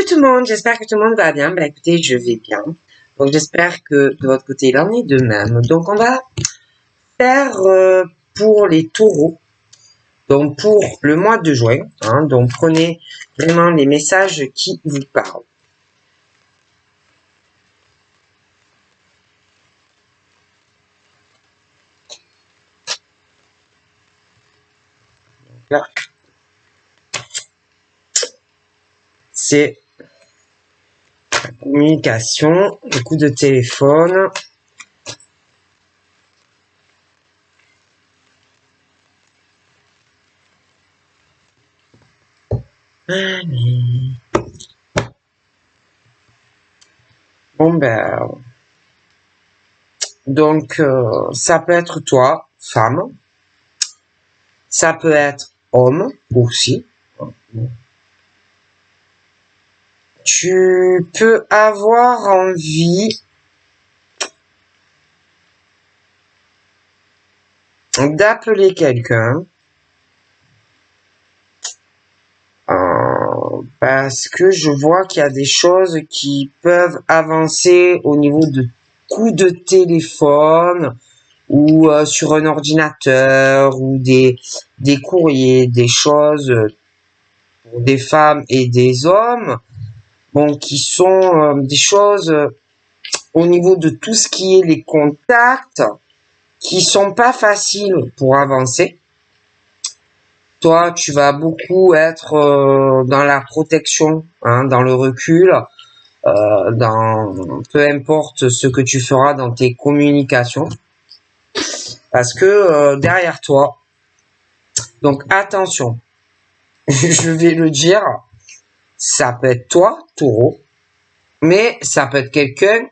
tout le monde, j'espère que tout le monde va bien. Ben écoutez, je vais bien. Donc j'espère que de votre côté, il en est de même. Donc on va faire pour les taureaux. Donc pour le mois de juin, donc prenez vraiment les messages qui vous parlent. Là, c'est la communication, le coup de téléphone. Bon ben, donc ça peut être toi, femme, ça peut être homme aussi. Tu peux avoir envie d'appeler quelqu'un parce que je vois qu'il y a des choses qui peuvent avancer au niveau de coups de téléphone ou sur un ordinateur ou des courriers, des choses pour des femmes et des hommes, bon, qui sont des choses au niveau de tout ce qui est les contacts qui sont pas faciles pour avancer. Toi, tu vas beaucoup être dans la protection, dans le recul, dans peu importe ce que tu feras dans tes communications, parce que derrière toi, donc attention, je vais le dire, ça peut être toi, taureau, mais ça peut être quelqu'un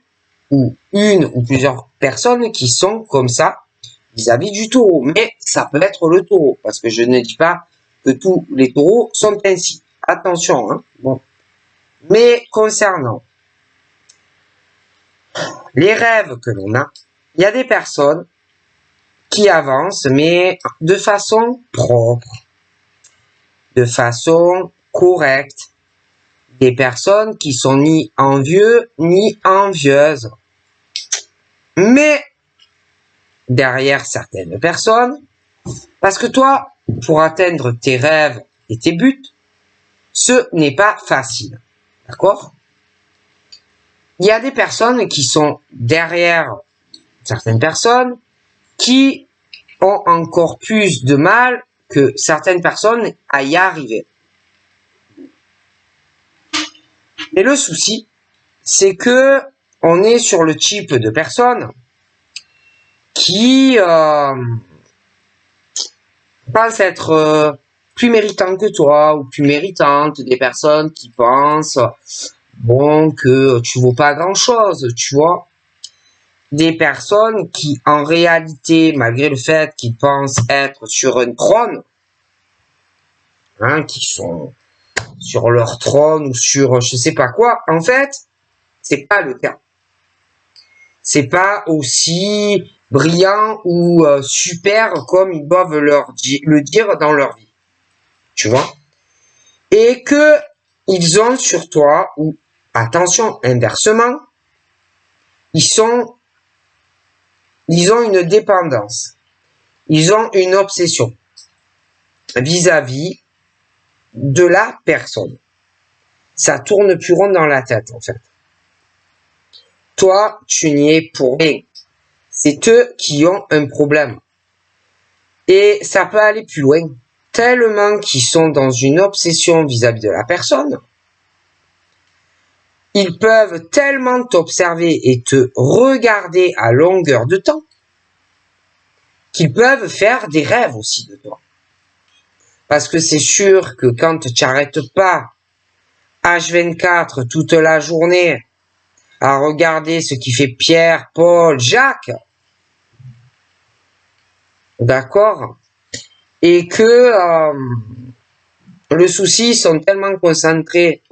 ou une ou plusieurs personnes qui sont comme ça vis-à-vis du taureau, mais ça peut être le taureau, parce que je ne dis pas que tous les taureaux sont ainsi. Attention, bon. Mais concernant les rêves que l'on a, il y a des personnes qui avancent, mais de façon propre, de façon correcte. Des personnes qui sont ni envieux ni envieuses. Mais derrière certaines personnes, parce que toi, pour atteindre tes rêves et tes buts, ce n'est pas facile. D'accord? Il y a des personnes qui sont derrière certaines personnes qui ont encore plus de mal que certaines personnes à y arriver. Mais le souci, c'est que on est sur le type de personnes qui pensent être plus méritants que toi ou plus méritantes, des personnes qui pensent bon que tu vaux pas grand chose, tu vois. Des personnes qui en réalité, malgré le fait qu'ils pensent être sur un trône, qui sont sur leur trône ou sur je sais pas quoi, en fait, c'est pas le cas. C'est pas aussi brillant ou super comme ils doivent le dire dans leur vie. Tu vois? Et que ils ont sur toi, ou attention, inversement, ils ont une dépendance. Ils ont une obsession vis-à-vis de la personne. Ça tourne plus rond dans la tête, en fait. Toi, tu n'y es pour rien. C'est eux qui ont un problème. Et ça peut aller plus loin. Tellement qu'ils sont dans une obsession vis-à-vis de la personne. Ils peuvent tellement t'observer et te regarder à longueur de temps qu'ils peuvent faire des rêves aussi de toi. Parce que c'est sûr que quand tu n'arrêtes pas H24 toute la journée à regarder ce qui fait Pierre, Paul, Jacques, d'accord, et que le souci, ils sont tellement concentrés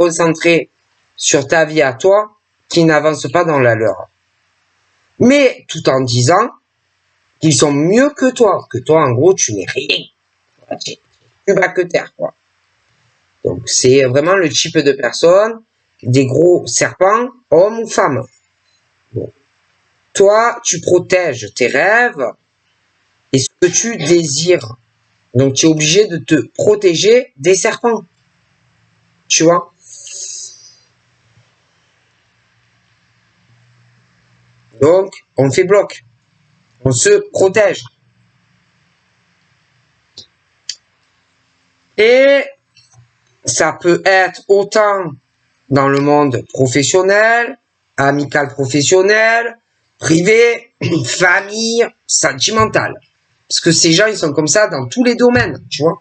sur ta vie à toi qu'ils n'avancent pas dans la leur. Mais tout en disant qu'ils sont mieux que toi en gros tu n'es rien, tu bas que terre, quoi. Donc c'est vraiment le type de personne des gros serpents, hommes ou femmes. Bon. Toi, tu protèges tes rêves et ce que tu désires. Donc, tu es obligé de te protéger des serpents. Tu vois? Donc, on fait bloc. On se protège. Et ça peut être autant dans le monde professionnel, amical professionnel, privé, famille, sentimental. Parce que ces gens, ils sont comme ça dans tous les domaines, tu vois.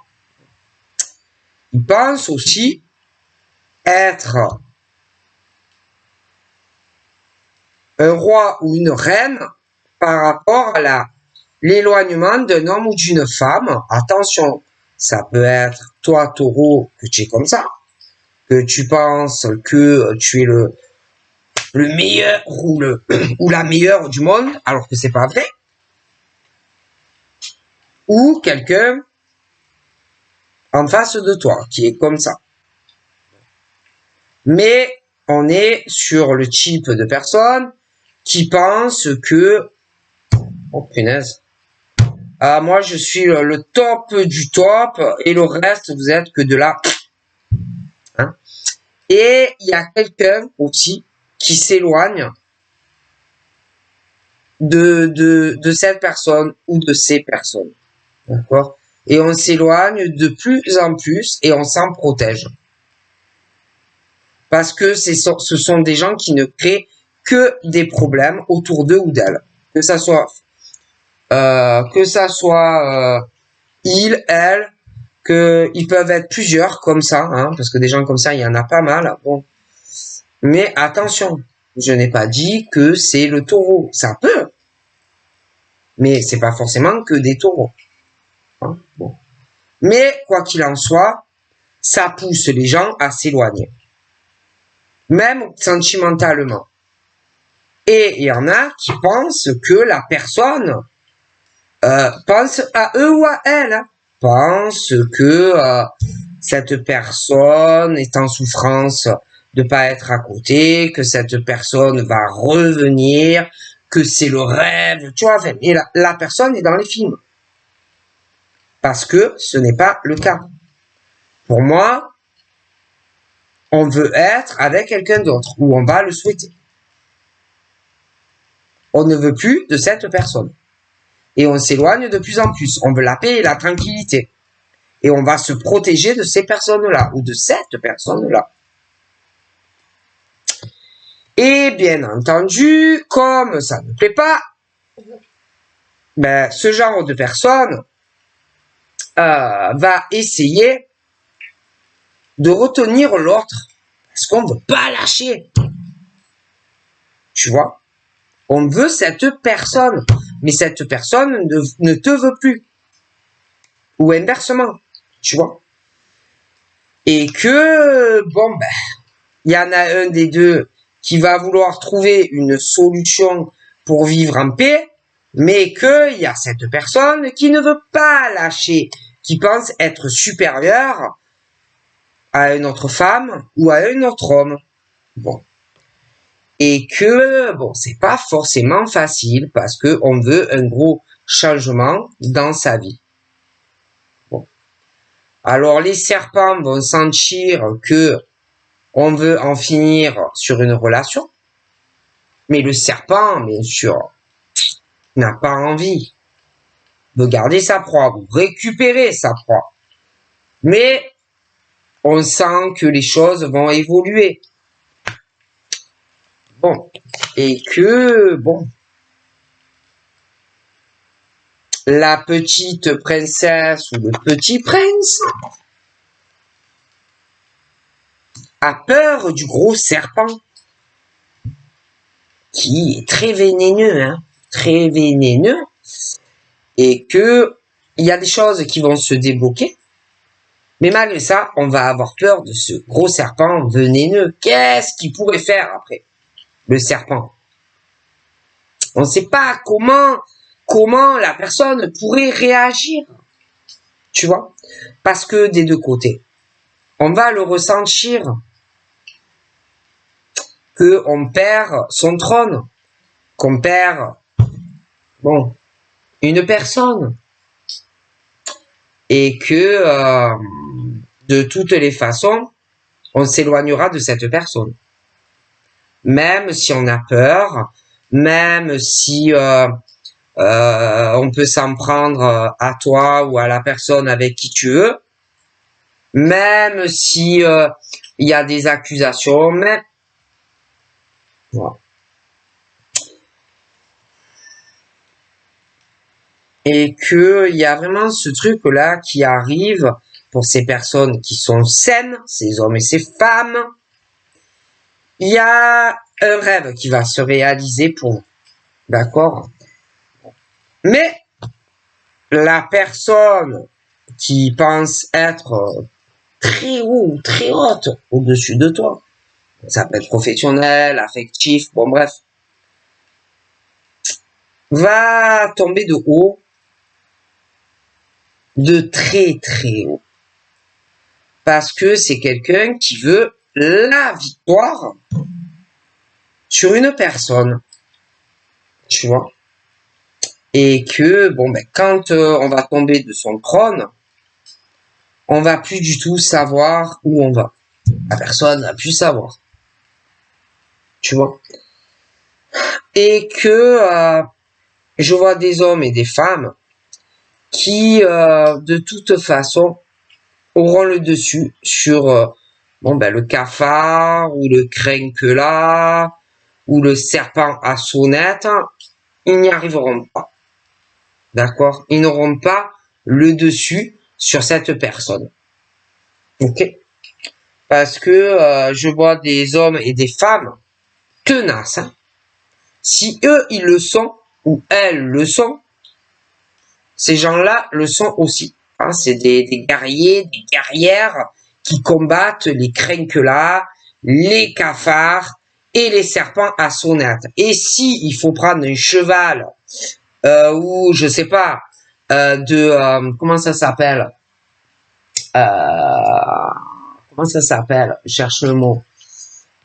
Ils pensent aussi être un roi ou une reine par rapport à l'éloignement d'un homme ou d'une femme. Attention, ça peut être toi, taureau, que tu es comme ça, que tu penses que tu es le meilleur ou la meilleure du monde, alors que c'est pas vrai. Ou quelqu'un en face de toi qui est comme ça. Mais on est sur le type de personne qui pense que oh punaise, moi je suis le top du top et le reste vous êtes que de là. Hein? Et il y a quelqu'un aussi qui s'éloigne de cette personne ou de ces personnes. D'accord? Et on s'éloigne de plus en plus et on s'en protège. Parce que ce sont des gens qui ne créent que des problèmes autour d'eux ou d'elles. Que ça soit il, elle, ils peuvent être plusieurs comme ça, hein, parce que des gens comme ça, il y en a pas mal. Bon. Mais attention, je n'ai pas dit que c'est le taureau. Ça peut. Mais c'est pas forcément que des taureaux. Hein, bon. Mais quoi qu'il en soit, ça pousse les gens à s'éloigner. Même sentimentalement. Et il y en a qui pensent que la personne pense à eux ou à elle. Hein. Pense que cette personne est en souffrance de pas être à côté, que cette personne va revenir, que c'est le rêve, tu vois. Et la personne est dans les films. Parce que ce n'est pas le cas. Pour moi, on veut être avec quelqu'un d'autre, ou on va le souhaiter. On ne veut plus de cette personne. Et on s'éloigne de plus en plus. On veut la paix et la tranquillité. Et on va se protéger de ces personnes-là, ou de cette personne-là. Et bien entendu, comme ça ne plaît pas, ben, ce genre de personne va essayer de retenir l'autre. Parce qu'on ne veut pas lâcher. Tu vois? On veut cette personne. Mais cette personne ne te veut plus. Ou inversement. Tu vois? Et que, bon, ben, il y en a un des deux qui va vouloir trouver une solution pour vivre en paix, mais qu'il y a cette personne qui ne veut pas lâcher, qui pense être supérieure à une autre femme ou à un autre homme. Bon. Et que, bon, c'est pas forcément facile parce que on veut un gros changement dans sa vie. Bon. Alors, les serpents vont sentir que on veut en finir sur une relation. Mais le serpent, bien sûr, n'a pas envie de garder sa proie, ou récupérer sa proie. Mais on sent que les choses vont évoluer. Bon. Et que, bon, la petite princesse ou le petit prince a peur du gros serpent qui est très vénéneux, hein, très vénéneux, et que il y a des choses qui vont se débloquer, mais malgré ça, on va avoir peur de ce gros serpent vénéneux. Qu'est-ce qu'il pourrait faire après, le serpent? On ne sait pas comment la personne pourrait réagir, tu vois, parce que des deux côtés, on va le ressentir. qu'on perd son trône, qu'on perd, bon, une personne. Et que, de toutes les façons, on s'éloignera de cette personne. Même si on a peur, même si on peut s'en prendre à toi ou à la personne avec qui tu veux, même si il y a des accusations, mais voilà. Et que il y a vraiment ce truc là qui arrive pour ces personnes qui sont saines, ces hommes et ces femmes. Il y a un rêve qui va se réaliser pour vous, d'accord? Mais la personne qui pense être très haut ou très haute au-dessus de toi, ça peut être professionnel, affectif, bon bref, va tomber de haut, de très très haut. Parce que c'est quelqu'un qui veut la victoire sur une personne, tu vois. Et que, bon, ben, quand on va tomber de son trône, on va plus du tout savoir où on va. La personne n'a plus savoir. Tu vois. Et que je vois des hommes et des femmes qui, de toute façon, auront le dessus sur bon ben le cafard ou le crinquelas ou le serpent à sonnette. Ils n'y arriveront pas. D'accord? Ils n'auront pas le dessus sur cette personne. Ok? Parce que je vois des hommes et des femmes tenaces. Hein. Si eux, ils le sont, ou elles le sont, ces gens-là le sont aussi. Hein, c'est des guerriers, des guerrières qui combattent les crinquelas, les cafards et les serpents à sonnette. Et si il faut prendre un cheval ou je sais pas comment ça s'appelle comment ça s'appelle, je cherche le mot,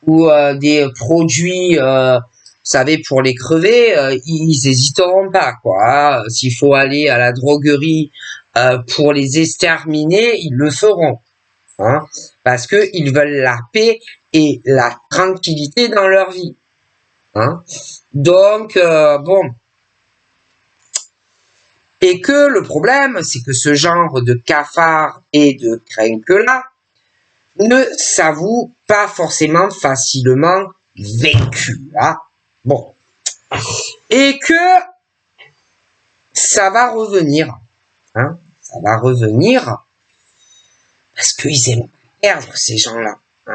ou des produits vous savez, pour les crever, ils hésiteront pas, quoi. Hein. S'il faut aller à la droguerie pour les exterminer, ils le feront, hein, parce que ils veulent la paix et la tranquillité dans leur vie. Hein. Donc bon, et que le problème, c'est que ce genre de cafard et de crinquelas ne s'avoue pas forcément facilement vaincu. Hein. Bon. Et que ça va revenir. Hein, ça va revenir parce qu'ils aiment perdre ces gens-là. Vous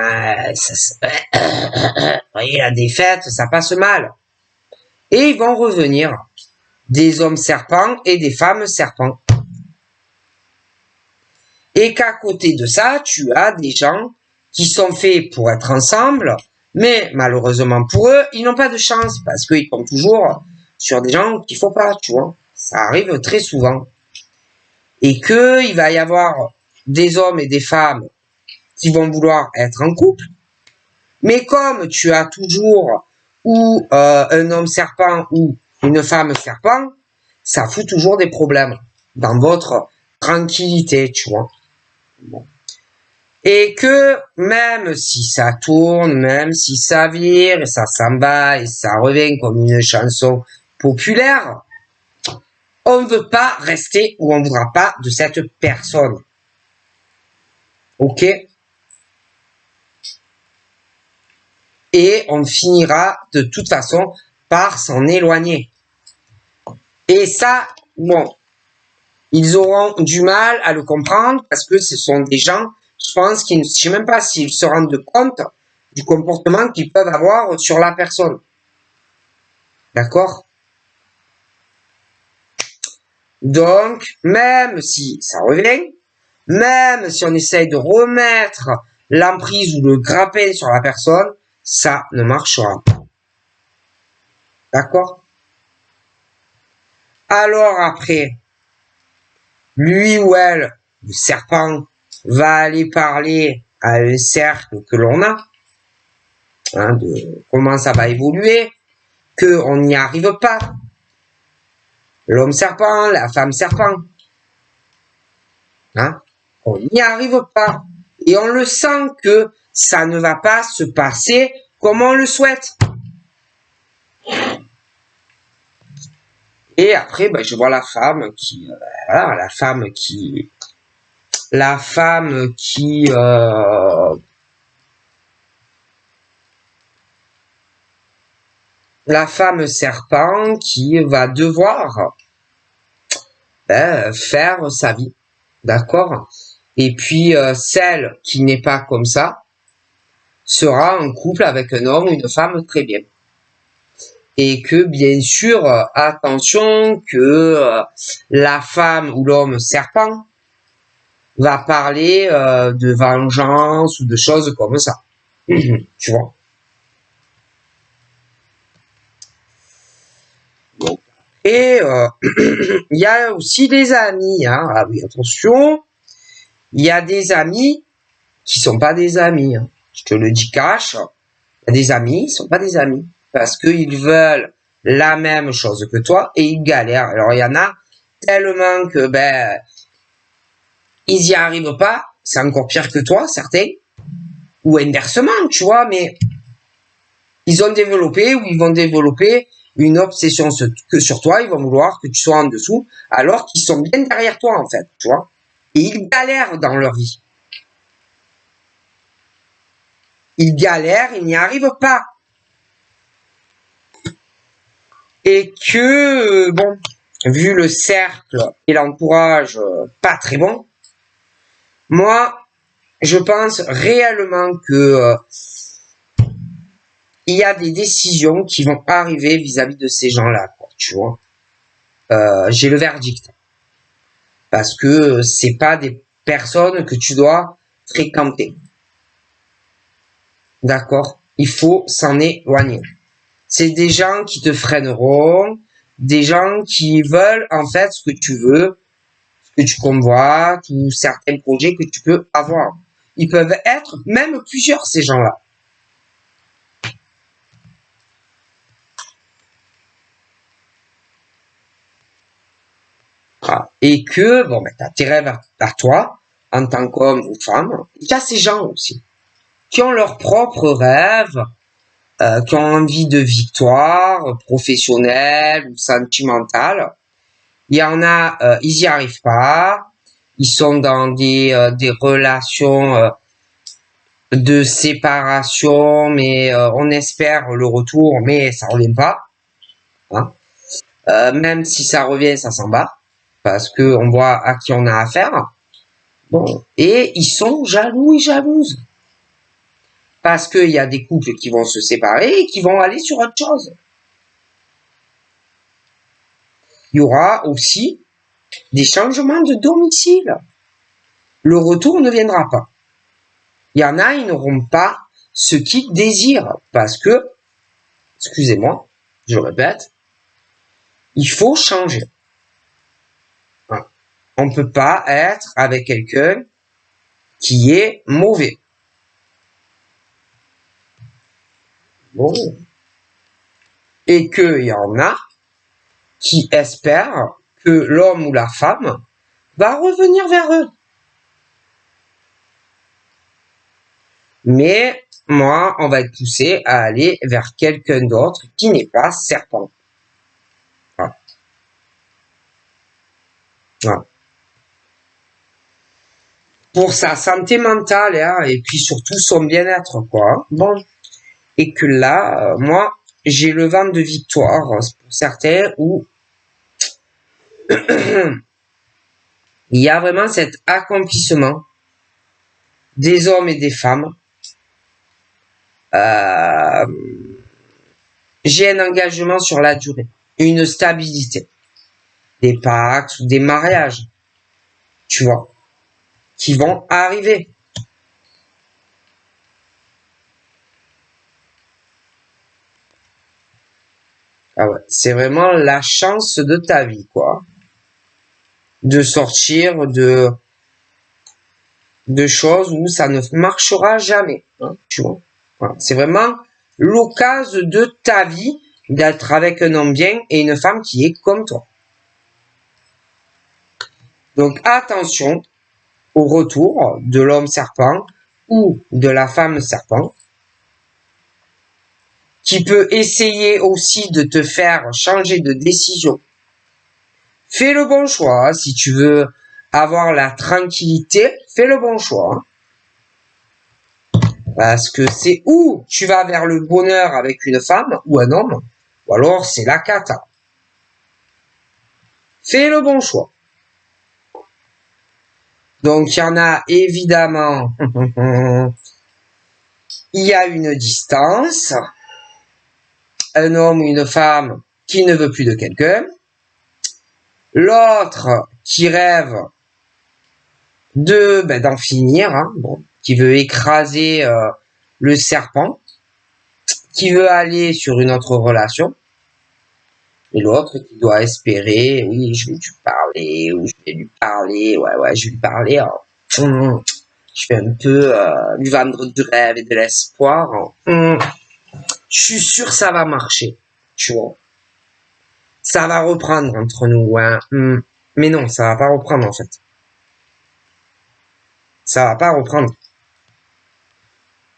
voyez, la défaite, ça passe mal. Et ils vont revenir. Des hommes serpents et des femmes serpents. Et qu'à côté de ça, tu as des gens qui sont faits pour être ensemble, mais malheureusement pour eux, ils n'ont pas de chance parce qu'ils tombent toujours sur des gens qu'il faut pas, tu vois. Ça arrive très souvent. Et que il va y avoir des hommes et des femmes qui vont vouloir être en couple, mais comme tu as toujours ou un homme serpent ou une femme serpent, ça fout toujours des problèmes dans votre tranquillité, tu vois. Bon. Et que même si ça tourne, même si ça vire, et ça s'en va et ça revient comme une chanson populaire, on ne veut pas rester ou on ne voudra pas de cette personne. Ok? Et on finira de toute façon par s'en éloigner. Et ça, bon, ils auront du mal à le comprendre parce que ce sont des gens, je pense, qui ne sais même pas s'ils se rendent compte du comportement qu'ils peuvent avoir sur la personne. D'accord? Donc, même si ça revient, même si on essaye de remettre l'emprise ou le grappin sur la personne, ça ne marchera pas. D'accord? Alors après, lui ou elle, le serpent, va aller parler à un cercle que l'on a. hein, de comment ça va évoluer, qu'on n'y arrive pas. L'homme serpent, la femme serpent. Hein? On n'y arrive pas. Et on le sent que ça ne va pas se passer comme on le souhaite. Et après, ben, je vois la femme qui, voilà, la femme qui, la femme serpent qui va devoir faire sa vie, d'accord? Et puis celle qui n'est pas comme ça sera en couple avec un homme ou une femme très bien. Et que bien sûr, attention que la femme ou l'homme serpent va parler de vengeance ou de choses comme ça. Tu vois. Bon. Et il y a aussi des amis. Hein. Ah oui, attention. Il y a des amis qui sont pas des amis. Hein. Je te le dis cash. Il y a des amis, ils sont pas des amis. Parce qu'ils veulent la même chose que toi et ils galèrent. Alors il y en a tellement que ils y arrivent pas, c'est encore pire que toi, certains, ou inversement, tu vois, mais ils ont développé ou ils vont développer une obsession que sur toi, ils vont vouloir que tu sois en dessous, alors qu'ils sont bien derrière toi, en fait, tu vois. Et ils galèrent dans leur vie. Ils galèrent, ils n'y arrivent pas. Et que, bon, vu le cercle et l'entourage pas très bon, moi, je pense réellement que il y a des décisions qui vont arriver vis-à-vis de ces gens-là, quoi, tu vois. J'ai le verdict. Parce que c'est pas des personnes que tu dois fréquenter. D'accord? Il faut s'en éloigner. C'est des gens qui te freineront, des gens qui veulent en fait ce que tu veux, ce que tu convoites ou certains projets que tu peux avoir. Ils peuvent être même plusieurs, ces gens-là. Voilà. Et que, bon, t'as tes rêves à toi, en tant qu'homme ou femme. Il y a ces gens aussi, qui ont leurs propres rêves, qui ont envie de victoire professionnelle ou sentimentale. Il y en a, ils y arrivent pas. Ils sont dans des relations de séparation, mais on espère le retour, mais ça revient pas. Hein. Même si ça revient, ça s'en va, parce que on voit à qui on a affaire. Bon, et ils sont jaloux et jalouses. Parce qu'il y a des couples qui vont se séparer et qui vont aller sur autre chose. Il y aura aussi des changements de domicile. Le retour ne viendra pas. Il y en a, ils n'auront pas ce qu'ils désirent. Parce que, excusez-moi, je répète, il faut changer. On ne peut pas être avec quelqu'un qui est mauvais. Bon. Et qu'il y en a qui espèrent que l'homme ou la femme va revenir vers eux. Mais moi, on va être poussé à aller vers quelqu'un d'autre qui n'est pas serpent. Voilà. Voilà. Pour sa santé mentale, hein, et puis surtout son bien-être, quoi. Bon. Et que là, moi, j'ai le vent de victoire pour certains où il y a vraiment cet accomplissement des hommes et des femmes. J'ai un engagement sur la durée, une stabilité, des pactes ou des mariages, tu vois, qui vont arriver. Ah ouais, c'est vraiment la chance de ta vie, quoi. De sortir de choses où ça ne marchera jamais, hein, tu vois. Voilà. C'est vraiment l'occasion de ta vie d'être avec un homme bien et une femme qui est comme toi. Donc attention au retour de l'homme serpent ou de la femme serpent qui peut essayer aussi de te faire changer de décision. Fais le bon choix. Si tu veux avoir la tranquillité, fais le bon choix. Parce que c'est où tu vas vers le bonheur avec une femme ou un homme, ou alors c'est la cata. Fais le bon choix. Donc il y en a évidemment, il y a une distance, un homme ou une femme qui ne veut plus de quelqu'un, l'autre qui rêve d'en finir, qui veut écraser le serpent, qui veut aller sur une autre relation, et l'autre qui doit espérer, oui, je vais lui parler, ou je vais lui parler, ouais, je vais lui parler, je vais un peu lui vendre du rêve et de l'espoir. Je suis sûr que ça va marcher, tu vois. Ça va reprendre entre nous, hein. Mais non, ça va pas reprendre en fait. Ça va pas reprendre.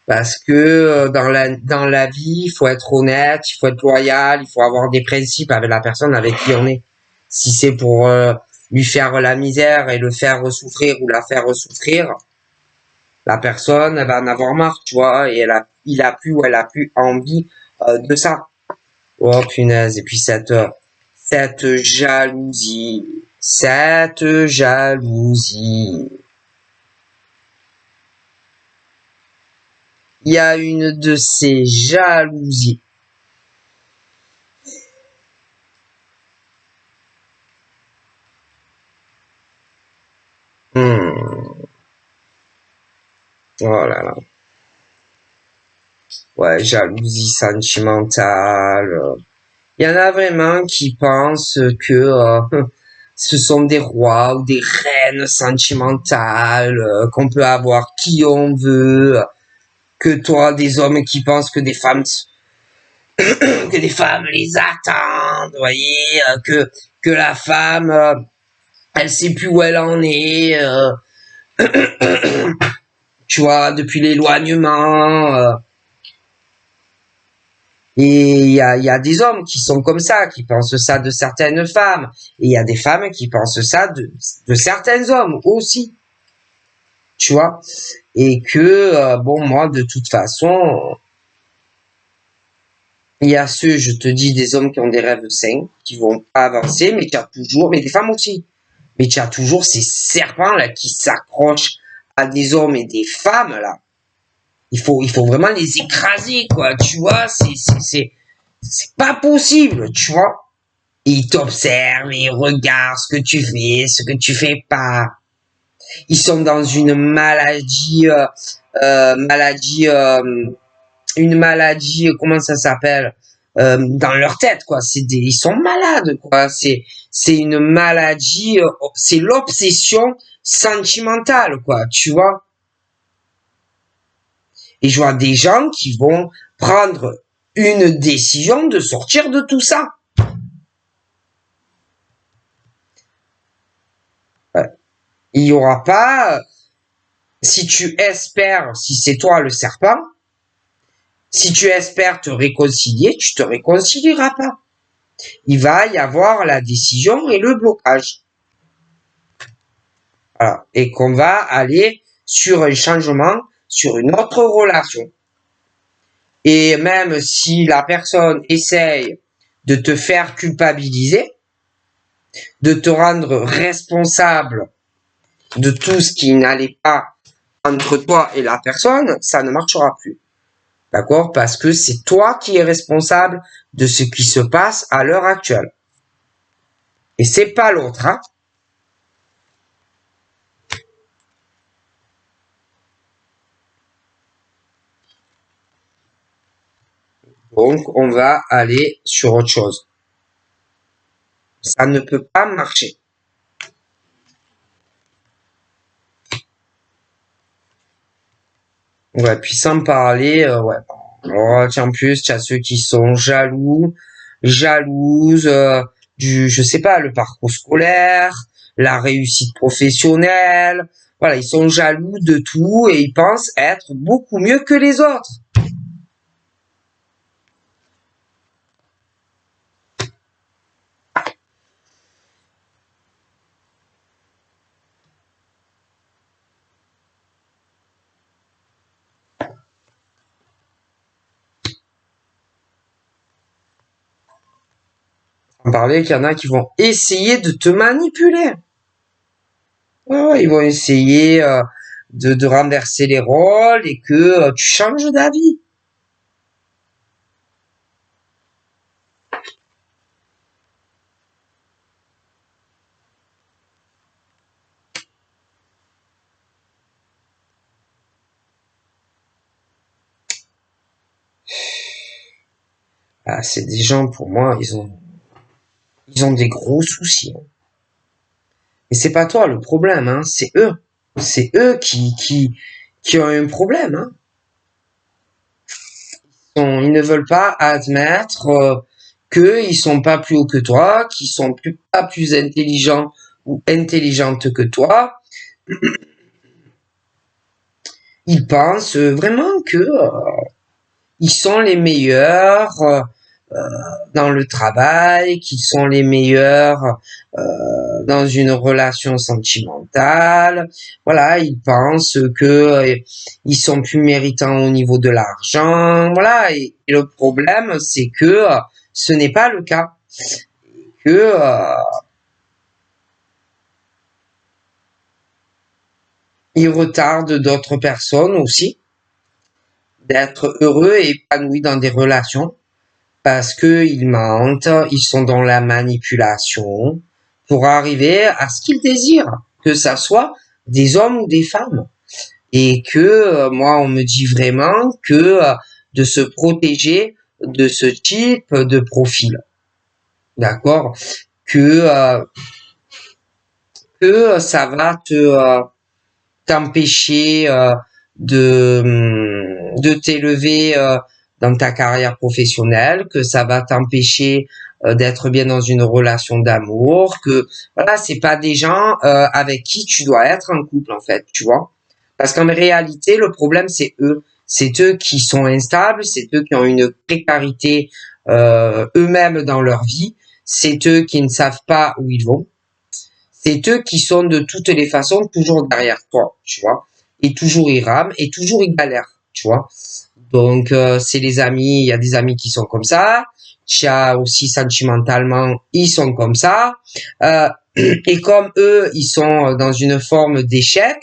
Parce que dans la vie, il faut être honnête, il faut être loyal, il faut avoir des principes avec la personne avec qui on est. Si c'est pour lui faire la misère et le faire souffrir ou la faire souffrir, la personne elle va en avoir marre, tu vois, et il a plus ou elle a plus envie de ça. Oh punaise, et puis cette jalousie, cette jalousie. Il y a une de ces jalousies. Oh là là. Ouais, jalousie sentimentale. Il y en a vraiment qui pensent que ce sont des rois ou des reines sentimentales, qu'on peut avoir qui on veut, que toi, des hommes qui pensent que des femmes que des femmes les attendent, vous voyez, que la femme, elle sait plus où elle en est, tu vois, depuis l'éloignement. Et il y a des hommes qui sont comme ça, qui pensent ça de certaines femmes. Et il y a des femmes qui pensent ça de certains hommes aussi. Tu vois? Et que, bon, moi, de toute façon, il y a ceux, je te dis, des hommes qui ont des rêves sains, qui vont avancer, mais tu as toujours, mais des femmes aussi. Mais tu as toujours ces serpents, là, qui s'accrochent à des hommes et des femmes, là. Il faut vraiment les écraser, quoi. Tu vois? C'est pas possible, tu vois? Ils t'observent, ils regardent ce que tu fais, ce que tu fais pas. Ils sont dans une maladie, une maladie, comment ça s'appelle, dans leur tête, quoi. Ils sont malades, quoi. C'est une maladie, c'est l'obsession sentimentale, quoi. Tu vois. Et je vois des gens qui vont prendre une décision de sortir de tout ça. Il y aura pas, si tu espères, si c'est toi le serpent, si tu espères te réconcilier, tu te réconcilieras pas. Il va y avoir la décision et le blocage. Voilà. Et qu'on va aller sur un changement, sur une autre relation. Et même si la personne essaye de te faire culpabiliser, de te rendre responsable de tout ce qui n'allait pas entre toi et la personne, ça ne marchera plus. D'accord? Parce que c'est toi qui es responsable de ce qui se passe à l'heure actuelle. Et c'est pas l'autre, hein? Donc, on va aller sur autre chose. Ça ne peut pas marcher. Ouais, puis sans parler, ouais, Oh, en plus, tu as ceux qui sont jaloux, jalouses je sais pas, le parcours scolaire, la réussite professionnelle. Voilà, ils sont jaloux de tout et ils pensent être beaucoup mieux que les autres. On parlait qu'il y en a qui vont essayer de te manipuler. Ouais, ouais, ils vont essayer de renverser les rôles et que tu changes d'avis. Ah, c'est des gens, pour moi, ils ont des gros soucis, hein. Et c'est pas toi le problème, hein, c'est eux. C'est eux qui ont un problème, hein. Ils ne veulent pas admettre qu'ils sont pas plus haut que toi, qu'ils sont pas plus intelligents ou intelligentes que toi. Ils pensent vraiment que ils sont les meilleurs dans le travail, qu'ils sont les meilleurs dans une relation sentimentale. Voilà, ils pensent que ils sont plus méritants au niveau de l'argent. Voilà, et le problème, c'est que ce n'est pas le cas. Que ils retardent d'autres personnes aussi d'être heureux et épanouis dans des relations parce que ils mentent, ils sont dans la manipulation pour arriver à ce qu'ils désirent, que ça soit des hommes ou des femmes. Et que moi, on me dit vraiment que de se protéger de ce type de profil, d'accord, que ça va t'empêcher de t'élever dans ta carrière professionnelle, que ça va t'empêcher d'être bien dans une relation d'amour, que voilà, c'est pas des gens avec qui tu dois être en couple en fait, tu vois. Parce qu'en réalité, le problème c'est eux. C'est eux qui sont instables, c'est eux qui ont une précarité eux-mêmes dans leur vie, c'est eux qui ne savent pas où ils vont, c'est eux qui sont de toutes les façons toujours derrière toi, tu vois. Et toujours ils rament et toujours ils galèrent, tu vois. Donc c'est les amis, il y a des amis qui sont comme ça. Tu as aussi sentimentalement, ils sont comme ça. Et comme eux, ils sont dans une forme d'échec,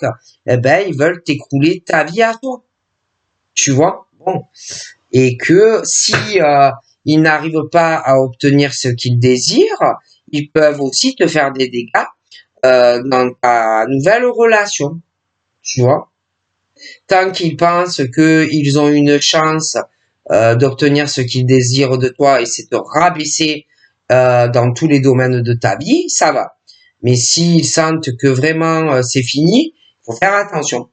eh ben ils veulent t'écrouler ta vie à toi, tu vois. Bon, et que si ils n'arrivent pas à obtenir ce qu'ils désirent, ils peuvent aussi te faire des dégâts dans ta nouvelle relation, tu vois. Tant qu'ils pensent qu'ils ont une chance d'obtenir ce qu'ils désirent de toi et c'est te rabaisser dans tous les domaines de ta vie, ça va. Mais s'ils sentent que vraiment c'est fini, il faut faire attention,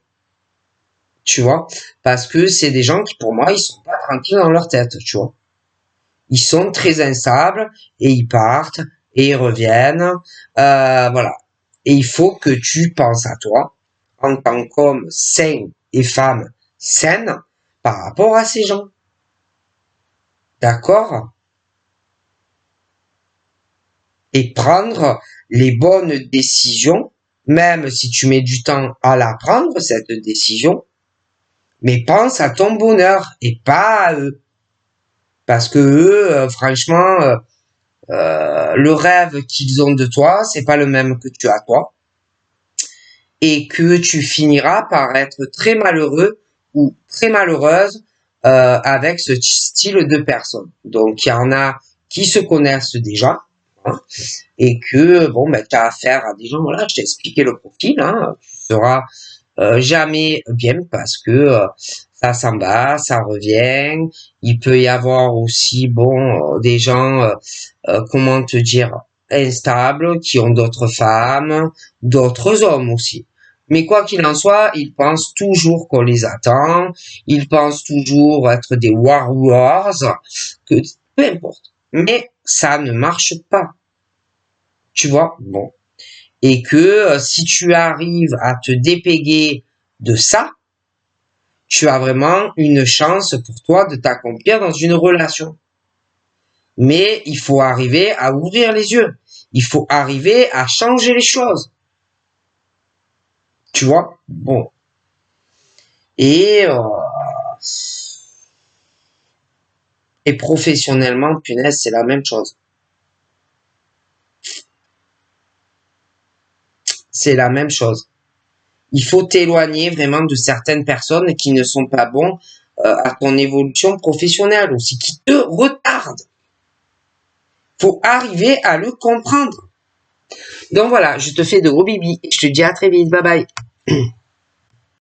tu vois. Parce que c'est des gens qui, pour moi, ils sont pas tranquilles dans leur tête, tu vois. Ils sont très instables et ils partent et ils reviennent. Voilà. Et il faut que tu penses à toi en tant qu'homme sain et femme saine par rapport à ces gens. D'accord? Et prendre les bonnes décisions, même si tu mets du temps à la prendre, cette décision, mais pense à ton bonheur et pas à eux. Parce que eux, franchement, le rêve qu'ils ont de toi, c'est pas le même que tu as toi. Et que tu finiras par être très malheureux ou très malheureuse avec ce style de personne. Donc il y en a qui se connaissent déjà, hein, et que bon ben tu as affaire à des gens, voilà, je t'ai expliqué le profil, hein, tu seras jamais bien parce que ça s'en va, ça revient. Il peut y avoir aussi bon des gens, comment te dire, instables, qui ont d'autres femmes, d'autres hommes aussi. Mais quoi qu'il en soit, ils pensent toujours qu'on les attend, ils pensent toujours être des warriors, que peu importe. Mais ça ne marche pas. Tu vois? Bon. Et que si tu arrives à te dépéguer de ça, tu as vraiment une chance pour toi de t'accomplir dans une relation. Mais il faut arriver à ouvrir les yeux. Il faut arriver à changer les choses. Tu vois? Bon. Et, euh, et professionnellement, punaise, c'est la même chose. C'est la même chose. Il faut t'éloigner vraiment de certaines personnes qui ne sont pas bons à ton évolution professionnelle aussi, qui te retardent. Faut arriver à le comprendre. Donc voilà, je te fais de gros bibis. Je te dis à très vite. Bye bye.